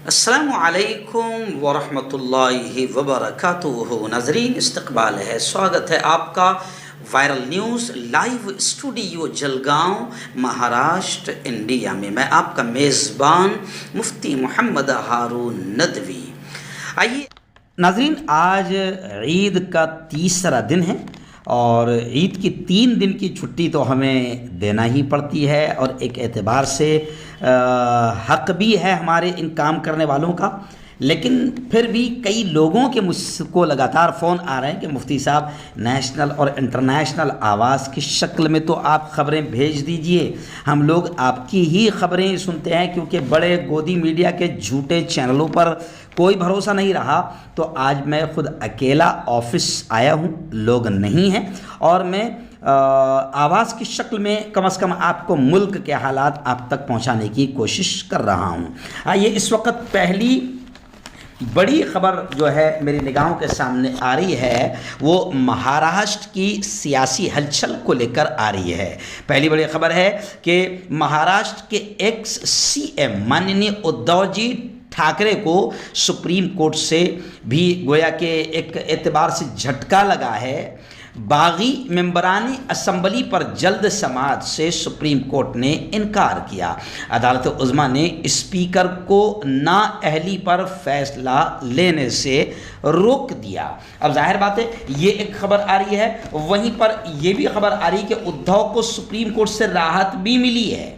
السلام علیکم ورحمۃ اللہ وبرکاتہ۔ ناظرین، استقبال ہے، سواگت ہے آپ کا viral news live studio Jalgaon, Maharashtra, India میں۔ میں آپ کا میزبان مفتی محمد ہارون ندوی۔ آئیے ناظرین، آج عید کا تیسرا دن ہے اور عید کی 3 دن کی چھٹی تو ہمیں دینا ہی پڑتی ہے، اور ایک اعتبار سے حق بھی ہے ہمارے ان کام کرنے والوں کا، لیکن پھر بھی کئی لوگوں کے مجھ کو لگاتار فون آ رہے ہیں کہ مفتی صاحب نیشنل اور انٹرنیشنل آواز کی شکل میں تو آپ خبریں بھیج دیجئے، ہم لوگ آپ کی ہی خبریں سنتے ہیں، کیونکہ بڑے گودی میڈیا کے جھوٹے چینلوں پر کوئی بھروسہ نہیں رہا۔ تو آج میں خود اکیلا آفس آیا ہوں، لوگ نہیں ہیں، اور میں آواز کی شکل میں کم از کم آپ کو ملک کے حالات آپ تک پہنچانے کی کوشش کر رہا ہوں۔ یہ اس وقت پہلی بڑی خبر جو ہے میری نگاہوں کے سامنے آ رہی ہے، وہ مہاراشٹر کی سیاسی ہلچل کو لے کر آ رہی ہے۔ پہلی بڑی خبر ہے کہ مہاراشٹر کے ایکس سی ایم ماننیہ ادھو جی ٹھاکرے کو سپریم کورٹ سے بھی گویا کہ ایک اعتبار سے جھٹکا لگا ہے۔ باغی ممبران اسمبلی پر جلد سماعت سے سپریم کورٹ نے انکار کیا۔ عدالت عظمیٰ نے اسپیکر کو نااہلی پر فیصلہ لینے سے روک دیا۔ اب ظاہر بات ہے یہ ایک خبر آ رہی ہے، وہیں پر یہ بھی خبر آ رہی ہے کہ ادھو کو سپریم کورٹ سے راحت بھی ملی ہے۔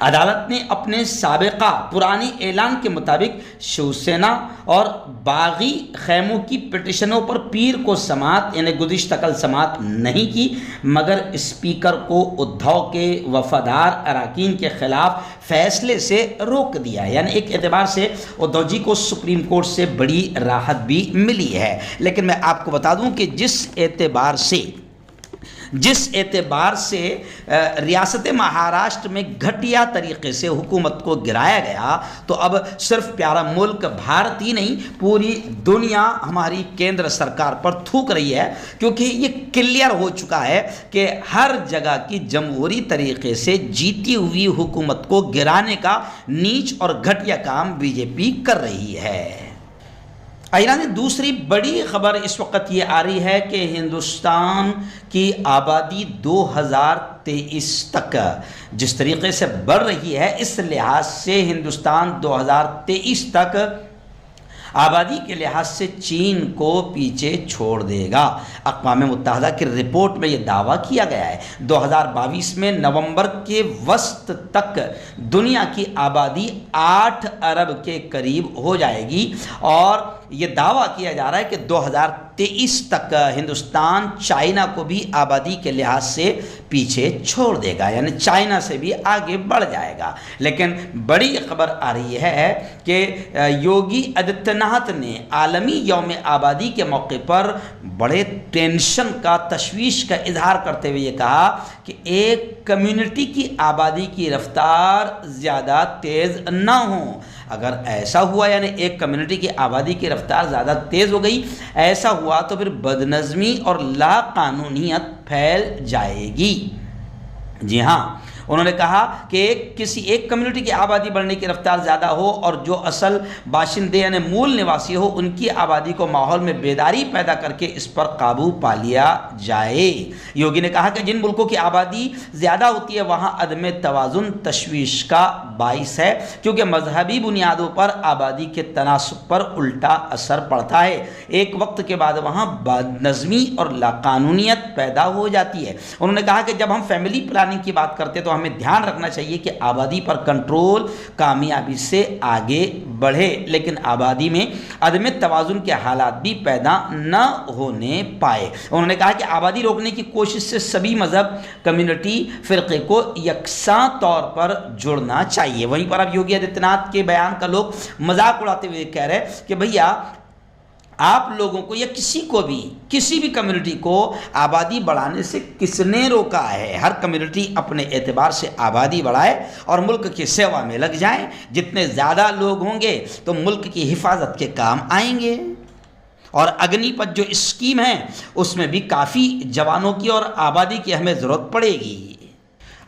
عدالت نے اپنے سابقہ پرانے اعلان کے مطابق شیو سینا اور باغی خیموں کی پٹیشنوں پر پیر کو سماعت یعنی گزشتہ کل سماعت نہیں کی، مگر اسپیکر کو ادھو کے وفادار اراکین کے خلاف فیصلے سے روک دیا۔ یعنی ایک اعتبار سے ادھو جی کو سپریم کورٹ سے بڑی راحت بھی ملی ہے۔ لیکن میں آپ کو بتا دوں کہ جس اعتبار سے ریاست مہاراشٹر میں گھٹیا طریقے سے حکومت کو گرایا گیا، تو اب صرف پیارا ملک بھارت ہی نہیں، پوری دنیا ہماری کیندر سرکار پر تھوک رہی ہے، کیونکہ یہ کلیئر ہو چکا ہے کہ ہر جگہ کی جمہوری طریقے سے جیتی ہوئی حکومت کو گرانے کا نیچ اور گھٹیا کام بی جے پی کر رہی ہے۔ ایران دوسری بڑی خبر اس وقت یہ آ رہی ہے کہ ہندوستان کی آبادی 2023 تک جس طریقے سے بڑھ رہی ہے، اس لحاظ سے ہندوستان 2023 تک آبادی کے لحاظ سے چین کو پیچھے چھوڑ دے گا۔ اقوام متحدہ کی رپورٹ میں یہ دعویٰ کیا گیا ہے 2022 میں نومبر کے وسط تک دنیا کی آبادی 8 ارب کے قریب ہو جائے گی، اور یہ دعویٰ کیا جا رہا ہے کہ 2023 تک ہندوستان چائنا کو بھی آبادی کے لحاظ سے پیچھے چھوڑ دے گا، یعنی چائنا سے بھی آگے بڑھ جائے گا۔ لیکن بڑی خبر آ رہی ہے کہ یوگی آدتیہ ناتھ نے عالمی یوم آبادی کے موقع پر بڑے ٹینشن کا، تشویش کا اظہار کرتے ہوئے یہ کہا کہ ایک کمیونٹی کی آبادی کی رفتار زیادہ تیز نہ ہو۔ اگر ایسا ہوا، یعنی ایک کمیونٹی کی آبادی کی رفتار زیادہ تیز ہو گئی، ایسا ہوا تو پھر بدنظمی اور لا قانونیت پھیل جائے گی۔ جی ہاں، انہوں نے کہا کہ کسی ایک کمیونٹی کی آبادی بڑھنے کی رفتار زیادہ ہو اور جو اصل باشندے یعنی مول نواسی ہو، ان کی آبادی کو ماحول میں بیداری پیدا کر کے اس پر قابو پا لیا جائے۔ یوگی نے کہا کہ جن ملکوں کی آبادی زیادہ ہوتی ہے وہاں عدم توازن تشویش کا باعث ہے، کیونکہ مذہبی بنیادوں پر آبادی کے تناسب پر الٹا اثر پڑتا ہے۔ ایک وقت کے بعد وہاں بدنظمی اور لاقانونیت پیدا ہو جاتی ہے۔ انہوں نے کہا کہ جب ہم فیملی پلاننگ کی بات کرتے تو ہمیں دھیان رکھنا چاہیے کہ آبادی پر کنٹرول کامیابی سے آگے بڑھے، لیکن آبادی میں عدم توازن کے حالات بھی پیدا نہ ہونے پائے۔ انہوں نے کہا کہ آبادی روکنے کی کوشش سے سبھی مذہب، کمیونٹی، فرقے کو یکساں طور پر جڑنا چاہیے۔ وہیں پر اب یوگی آدتیہ ناتھ کے بیان کا لوگ مذاق اڑاتے ہوئے کہہ رہے کہ بھیا آپ لوگوں کو یا کسی بھی کمیونٹی کو آبادی بڑھانے سے کس نے روکا ہے؟ ہر کمیونٹی اپنے اعتبار سے آبادی بڑھائے اور ملک کی سیوا میں لگ جائیں۔ جتنے زیادہ لوگ ہوں گے تو ملک کی حفاظت کے کام آئیں گے۔ اور اگنی پتھ جو اسکیم ہے اس میں بھی کافی جوانوں کی اور آبادی کی ہمیں ضرورت پڑے گی۔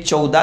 14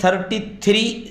33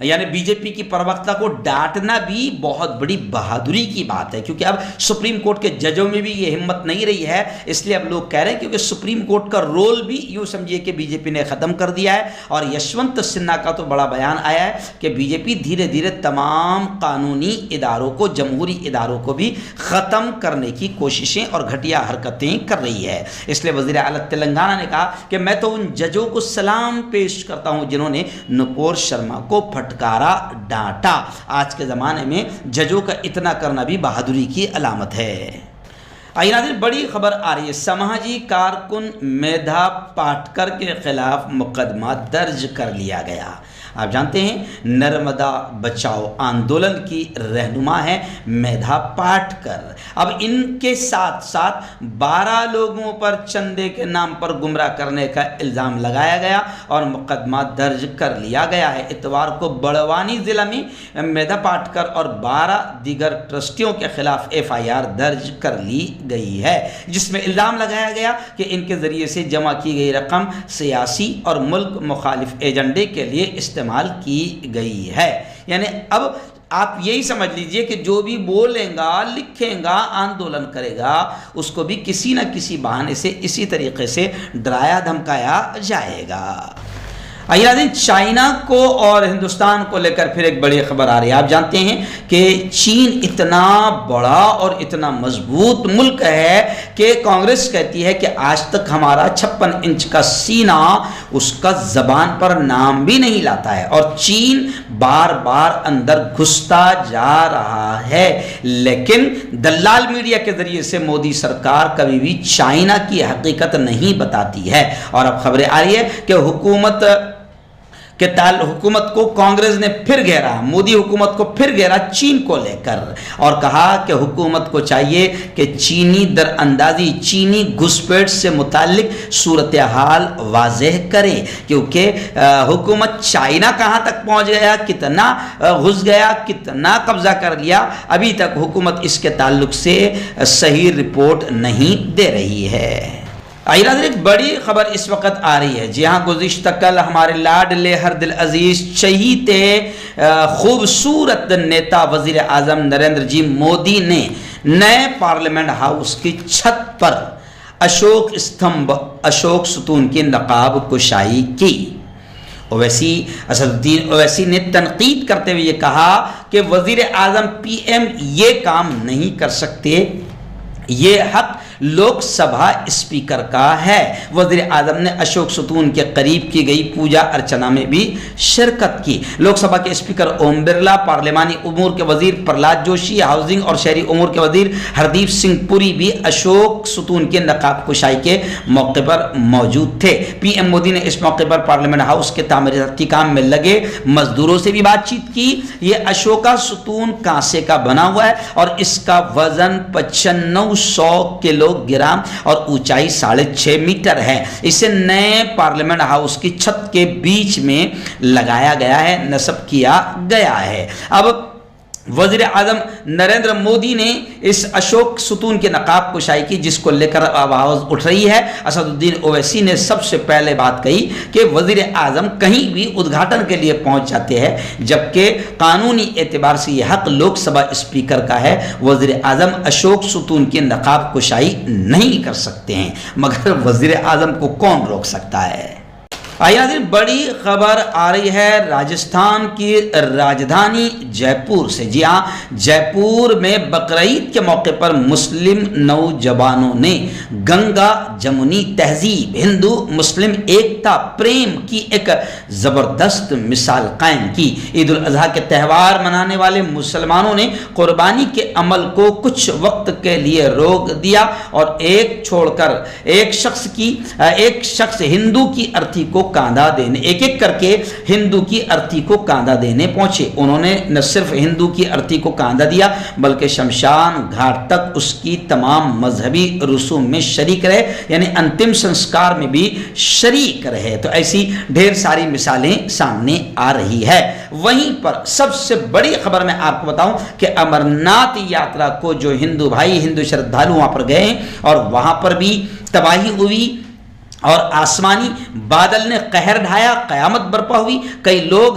یعنی بی جے پی کی پروکتا کو ڈانٹنا بھی بہت بڑی بہادری کی بات ہے، کیونکہ اب سپریم کورٹ کے ججوں میں بھی یہ ہمت نہیں رہی ہے، اس لیے اب لوگ کہہ رہے ہیں کیونکہ سپریم کورٹ کا رول بھی یوں سمجھیے کہ بی جے پی نے ختم کر دیا ہے۔ اور یشونت سنہا کا تو بڑا بیان آیا ہے کہ بی جے پی دھیرے دھیرے تمام قانونی اداروں کو، جمہوری اداروں کو بھی ختم کرنے کی کوششیں اور گھٹیا حرکتیں کر رہی ہے۔ اس لیے وزیر اعلیٰ تلنگانہ نے کہا کہ میں تو ان ججوں کو سلام پیش کرتا ہوں جنہوں نے نپور شرما کو پھٹکارا، ڈانٹا۔ آج کے زمانے میں ججوں کا اتنا کرنا بھی بہادری کی علامت ہے۔ آئیے ناظرین، بڑی خبر آ رہی ہے، سماجی کارکن میدھا پاٹکر کے خلاف مقدمہ درج کر لیا گیا۔ آپ جانتے ہیں نرمدا بچاؤ آندولن کی رہنما ہے میدھا پاٹکر۔ اب ان کے ساتھ ساتھ 12 لوگوں پر چندے کے نام پر گمراہ کرنے کا الزام لگایا گیا اور مقدمہ درج کر لیا گیا ہے۔ اتوار کو بڑوانی ضلع میں میدھا پاٹکر اور 12 دیگر ٹرسٹیوں کے خلاف FIR درج کر لی گئی ہے، جس میں الزام لگایا گیا کہ ان کے ذریعے سے جمع کی گئی رقم سیاسی اور ملک مخالف ایجنڈے کے لیے استعمال کی گئی ہے۔ یعنی اب آپ یہی سمجھ لیجئے کہ جو بھی بولیں گا، لکھیں گا، آندولن کرے گا، اس کو بھی کسی نہ کسی بہانے سے اسی طریقے سے ڈرایا دھمکایا جائے گا۔ آئیے ناظرین، چائنا کو اور ہندوستان کو لے کر پھر ایک بڑی خبر آ رہی ہے۔ آپ جانتے ہیں کہ چین اتنا بڑا اور اتنا مضبوط ملک ہے کہ کانگریس کہتی ہے کہ آج تک ہمارا 56 انچ کا سینہ اس کا زبان پر نام بھی نہیں لاتا ہے، اور چین بار بار اندر گھستا جا رہا ہے۔ لیکن دلال میڈیا کے ذریعے سے مودی سرکار کبھی بھی چائنا کی حقیقت نہیں بتاتی ہے، اور اب خبریں آ رہی ہے کہ حکومت کو کانگریس نے پھر گھیرا، مودی حکومت کو پھر گھیرا چین کو لے کر، اور کہا کہ حکومت کو چاہیے کہ چینی در اندازی، چینی گھسپیٹ سے متعلق صورتحال واضح کرے، کیونکہ حکومت چائنا کہاں تک پہنچ گیا، کتنا گھس گیا، کتنا قبضہ کر لیا، ابھی تک حکومت اس کے تعلق سے صحیح رپورٹ نہیں دے رہی ہے۔ آئیے ناظرین، ایک بڑی خبر اس وقت آ رہی ہے۔ جی ہاں، گزشتہ کل ہمارے لاڈلے ہر دل عزیز چہیتے خوبصورت نیتا وزیر اعظم نریندر جی مودی نے نئے پارلیمنٹ ہاؤس کی چھت پر اشوک استمبھ، اشوک ستون کی نقاب کشائی کی۔ اسد الدین اویسی نے تنقید کرتے ہوئے یہ کہا کہ وزیر اعظم PM یہ کام نہیں کر سکتے، یہ حق لوک سبھا اسپیکر کا ہے۔ وزیر اعظم نے اشوک ستون کے قریب کی گئی پوجا ارچنا میں بھی شرکت کی۔ لوک سبھا کے اسپیکر اوم برلا، پارلیمانی امور کے وزیر پرلاد جوشی، ہاؤسنگ اور شہری امور کے وزیر ہردیپ سنگھ پوری بھی اشوک ستون کے نقاب کشائی کے موقع پر موجود تھے۔ PM مودی نے اس موقع پر پارلیمنٹ ہاؤس کے تعمیراتی کام میں لگے مزدوروں سے بھی بات چیت کی۔ یہ اشوکا ستون کانسے کا بنا ہوا ہے اور اس کا وزن 9500 کلو گرام اور اونچائی 6.5 میٹر ہے۔ اسے نئے پارلیمنٹ ہاؤس کی چھت کے بیچ میں لگایا گیا ہے، نصب کیا گیا ہے۔ اب وزیر اعظم نریندر مودی نے اس اشوک ستون کے نقاب کشائی کی، جس کو لے کر آواز اٹھ رہی ہے۔ اسد الدین اویسی نے سب سے پہلے بات کہی کہ وزیر اعظم کہیں بھی ادگھاٹن کے لیے پہنچ جاتے ہیں، جبکہ قانونی اعتبار سے یہ حق لوک سبھا اسپیکر کا ہے۔ وزیر اعظم اشوک ستون کی نقاب کشائی نہیں کر سکتے ہیں، مگر وزیر اعظم کو کون روک سکتا ہے؟ آئیے ناظرین، بڑی خبر آ رہی ہے راجستھان کی راجدھانی جے پور سے۔ جی ہاں، جے پور میں بقرعید کے موقع پر مسلم نوجوانوں نے گنگا جمنی تہذیب، ہندو مسلم ایکتا پریم کی ایک زبردست مثال قائم کی۔ عید الاضحیٰ کے تہوار منانے والے مسلمانوں نے قربانی کے عمل کو کچھ وقت کے لیے روک دیا اور ایک شخص ہندو کی ارتھی کو کاندھا دینے، ایک ایک کر کے ہندو کی ارتھی کو کاندھا دینے پہنچے۔ انہوں نے نہ صرف ہندو کی ارتھی کو کاندھا دیا بلکہ شمشان گھاٹ تک اس کی تمام مذہبی رسوم میں شریک رہے، یعنی انتم سنسکار میں بھی شریک رہے۔ تو ایسی ڈھیر ساری مثالیں سامنے آ رہی ہے۔ وہیں پر سب سے بڑی خبر میں آپ کو بتاؤں کہ امرناتھ یاترا کو جو ہندو بھائی، ہندو شردھالو وہاں پر گئے اور وہاں پر بھی تباہی ہوئی اور آسمانی بادل نے قہر ڈھایا، قیامت برپا ہوئی۔ کئی لوگ